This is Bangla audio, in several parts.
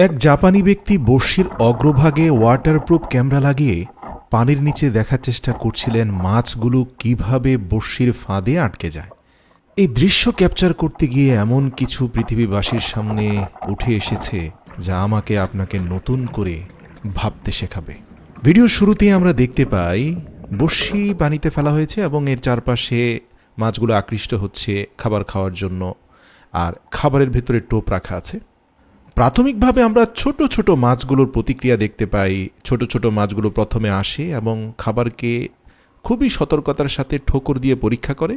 এক জাপানি ব্যক্তি বড়শির অগ্রভাগে ওয়াটারপ্রুফ ক্যামেরা লাগিয়ে পানির নিচে দেখার চেষ্টা করছিলেন মাছগুলো কিভাবে বড়শির ফাঁদে আটকে যায়। এই দৃশ্য ক্যাপচার করতে গিয়ে এমন কিছু পৃথিবীবাসীর সামনে উঠে এসেছে যা আমাকে আপনাকে নতুন করে ভাবতে শেখাবে। ভিডিওর শুরুতেই আমরা দেখতে পাই বড়শি পানিতে ফেলা হয়েছে এবং এর চারপাশে মাছগুলো আকৃষ্ট হচ্ছে খাবার খাওয়ার জন্য, আর খাবারের ভেতরে টোপ রাখা আছে। প্রাথমিকভাবে আমরা ছোট ছোট মাছগুলোর প্রতিক্রিয়া দেখতে পাই। ছোট ছোট মাছগুলো প্রথমে আসে এবং খাবারকে খুবই সতর্কতার সাথে ঠোকর দিয়ে পরীক্ষা করে,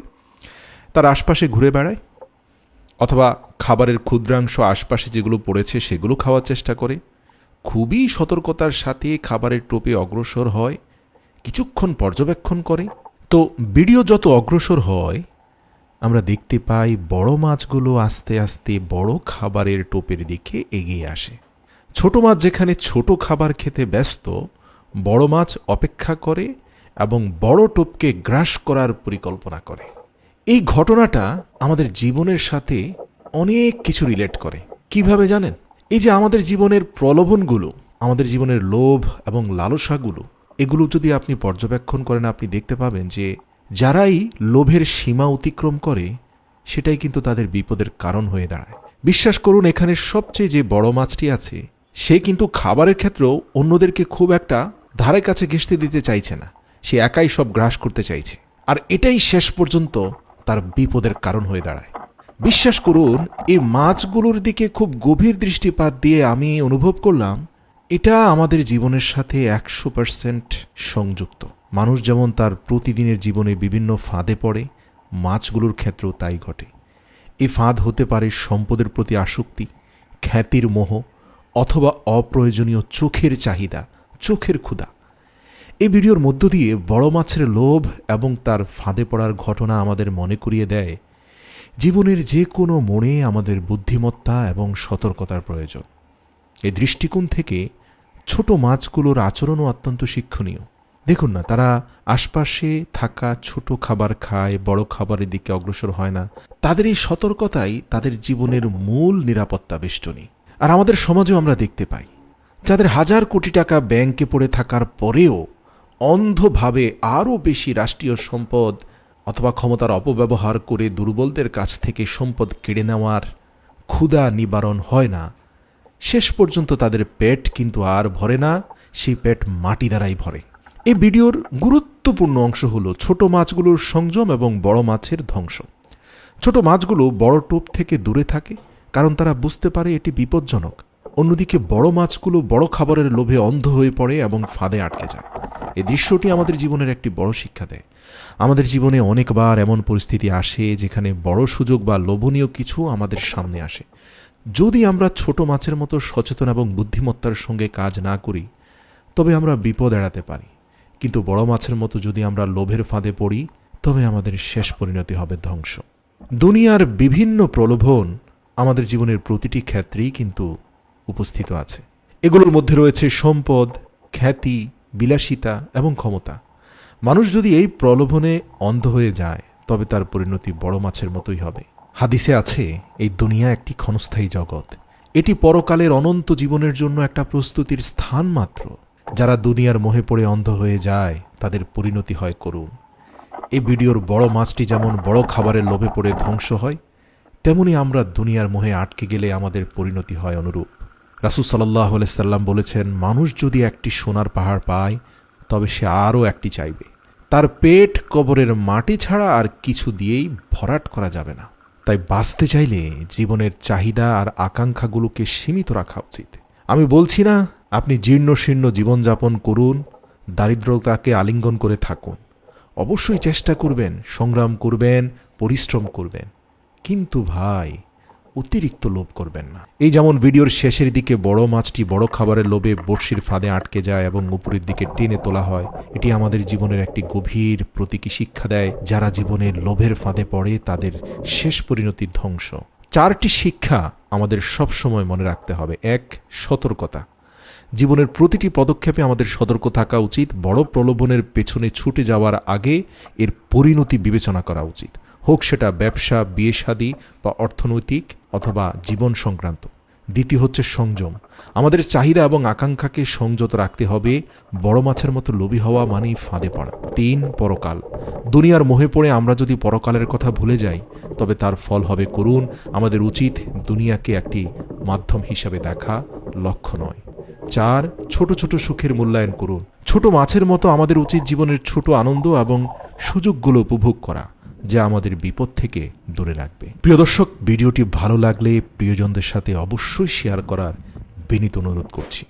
তার আশপাশে ঘুরে বেড়ায়, অথবা খাবারের ক্ষুদ্রাংশ আশপাশে যেগুলো পড়েছে সেগুলো খাওয়ার চেষ্টা করে, খুবই সতর্কতার সাথে খাবারের টোপে অগ্রসর হয়, কিছুক্ষণ পর্যবেক্ষণ করে। তো ভিডিও যত অগ্রসর হয় আমরা দেখতে পাই বড় মাছগুলো আস্তে আস্তে বড় খাবারের টোপের দিকে এগিয়ে আসে। ছোট মাছ যেখানে ছোট খাবার খেতে ব্যস্ত, বড় মাছ অপেক্ষা করে এবং বড় টোপকে গ্রাস করার পরিকল্পনা করে। এই ঘটনাটা আমাদের জীবনের সাথে অনেক কিছু রিলেট করে। কিভাবে জানেন? এই যে আমাদের জীবনের প্রলোভনগুলো, আমাদের জীবনের লোভ এবং লালসাগুলো, এগুলো যদি আপনি পর্যবেক্ষণ করেন আপনি দেখতে পাবেন যে যারাই লোভের সীমা অতিক্রম করে সেটাই কিন্তু তাদের বিপদের কারণ হয়ে দাঁড়ায়। বিশ্বাস করুন, এখানে সবচেয়ে যে বড় মাছটি আছে সে কিন্তু খাবারের ক্ষেত্রেও অন্যদেরকে খুব একটা ধারে কাছে ঘেঁষতে দিতে চাইছে না, সে একাই সব গ্রাস করতে চাইছে, আর এটাই শেষ পর্যন্ত তার বিপদের কারণ হয়ে দাঁড়ায়। বিশ্বাস করুন, এই মাছগুলোর দিকে খুব গভীর দৃষ্টিপাত দিয়ে আমি অনুভব করলাম এটা আমাদের জীবনের সাথে 100% সংযুক্ত। মানুষ যেমন তার প্রতিদিনের জীবনে বিভিন্ন ফাঁদে পড়ে, মাছগুলোর ক্ষেত্রেও তাই ঘটে। এই ফাঁদ হতে পারে সম্পদের প্রতি আসক্তি, খ্যাতির মোহ, অথবা অপ্রয়োজনীয় চোখের চাহিদা, চোখের ক্ষুধা। এই ভিডিওর মধ্য দিয়ে বড় মাছের লোভ এবং তার ফাঁদে পড়ার ঘটনা আমাদের মনে করিয়ে দেয় জীবনের যে কোনো মোড়ে আমাদের বুদ্ধিমত্তা এবং সতর্কতার প্রয়োজন। এই দৃষ্টিকোণ থেকে ছোট মাছগুলোর আচরণও অত্যন্ত শিক্ষণীয়। দেখুন না, তারা আশপাশে থাকা ছোট খাবার খায়, বড় খাবারের দিকে অগ্রসর হয় না। তাদের এই সতর্কতাই তাদের জীবনের মূল নিরাপত্তা বেষ্টনী। আর আমাদের সমাজেও আমরা দেখতে পাই যাদের হাজার কোটি টাকা ব্যাংকে পড়ে থাকার পরেও অন্ধভাবে আরও বেশি রাষ্ট্রীয় সম্পদ অথবা ক্ষমতার অপব্যবহার করে দুর্বলদের কাছ থেকে সম্পদ কেড়ে নেওয়ার ক্ষুধা নিবারণ হয় না। শেষ পর্যন্ত তাদের পেট কিন্তু আর ভরে না, সেই পেট মাটি দ্বারাই ভরে। এই ভিডিওর গুরুত্বপূর্ণ অংশ হলো ছোট মাছগুলোর সংযম এবং বড় মাছের ধ্বংস। ছোট মাছগুলো বড় টোপ থেকে দূরে থাকে কারণ তারা বুঝতে পারে এটি বিপজ্জনক। অন্যদিকে বড় মাছগুলো বড় খাবারের লোভে অন্ধ হয়ে পড়ে এবং ফাঁদে আটকে যায়। এই দৃশ্যটি আমাদের জীবনের একটি বড় শিক্ষা দেয়। আমাদের জীবনে অনেকবার এমন পরিস্থিতি আসে যেখানে বড় সুযোগ বা লোভনীয় কিছু আমাদের সামনে আসে। যদি আমরা ছোট মাছের মতো সচেতন এবং বুদ্ধিমত্তার সঙ্গে কাজ না করি তবে আমরা বিপদ এড়াতে পারি, কিন্তু বড় মাছের মতো যদি আমরা লোভের ফাঁদে পড়ি তবে আমাদের শেষ পরিণতি হবে ধ্বংস। দুনিয়ার বিভিন্ন প্রলোভন আমাদের জীবনের প্রতিটি ক্ষেত্রেই কিন্তু উপস্থিত আছে। এগুলোর মধ্যে রয়েছে সম্পদ, খ্যাতি, বিলাসিতা এবং ক্ষমতা। মানুষ যদি এই প্রলোভনে অন্ধ হয়ে যায় তবে তার পরিণতি বড় মাছের মতোই হবে। হাদিসে আছে, এই দুনিয়া একটি ক্ষণস্থায়ী জগৎ, এটি পরকালের অনন্ত জীবনের জন্য একটা প্রস্তুতির স্থান মাত্র। যারা দুনিয়ার মোহে পড়ে অন্ধ হয়ে যায় তাদের পরিণতি হয় করুণ। এই ভিডিওর বড় মাছটি যেমন বড় খাবারের লোভে পড়ে ধ্বংস হয়, তেমনি আমরা দুনিয়ার মোহে আটকে গেলে আমাদের পরিণতি হয় অনুরূপ। রাসূল সাল্লাল্লাহু আলাইহি সাল্লাম বলেছেন, মানুষ যদি একটি সোনার পাহাড় পায় তবে সে আরও একটি চাইবে। তার পেট কবরের মাটি ছাড়া আর কিছু দিয়েই ভরাট করা যাবে না। তাই বাঁচতে চাইলে জীবনের চাহিদা আর আকাঙ্ক্ষাগুলোকে সীমিত রাখা উচিত। আমি বলছি না আপনি জীর্ণশীর্ণ জীবনযাপন করুন, দারিদ্রতাকে আলিঙ্গন করে থাকুন। অবশ্যই চেষ্টা করবেন, সংগ্রাম করবেন, পরিশ্রম করবেন, কিন্তু ভাই অতিরিক্ত লোভ করবেন না। এই যেমন ভিডিওর শেষের দিকে বড় মাছটি বড় খাবারের লোভে বড়শির ফাঁদে আটকে যায় এবং উপরের দিকে টেনে তোলা হয়, এটি আমাদের জীবনের একটি গভীর প্রতীকী শিক্ষা দেয়। যারা জীবনে লোভের ফাঁদে পড়ে তাদের শেষ পরিণতি ধ্বংস। 4টি শিক্ষা আমাদের সব সময় মনে রাখতে হবে। 1. সতর্কতা। জীবনের প্রতিটি পদক্ষেপে আমাদের সতর্ক থাকা উচিত। বড় প্রলোভনের পেছনে ছুটে যাওয়ার আগে এর পরিণতি বিবেচনা করা উচিত, হোক সেটা ব্যবসা, বিয়ে শাদী বা অর্থনৈতিক অথবা জীবন সংক্রান্ত। দ্বিতীয় হচ্ছে সংযম। আমাদের চাহিদা এবং আকাঙ্ক্ষাকে সংযত রাখতে হবে। বড় মাছের মতো লোভী হওয়া মানেই ফাঁদে পড়া। 3, পরকাল। দুনিয়ার মোহে পড়ে আমরা যদি পরকালের কথা ভুলে যাই তবে তার ফল হবে করুণ। আমাদের উচিত দুনিয়াকে একটি মাধ্যম হিসাবে দেখা, লক্ষ্য নয়। 4, ছোট ছোট সুখের মূল্যায়ন করুন। ছোট মাছের মতো আমাদের উচিত জীবনের ছোট আনন্দ এবং সুযোগগুলো উপভোগ করা, যা আমাদের বিপদ থেকে দূরে রাখবে। প্রিয় দর্শক, ভিডিওটি ভালো লাগলে প্রিয়জনদের সাথে অবশ্যই শেয়ার করার বিনীত অনুরোধ করছি।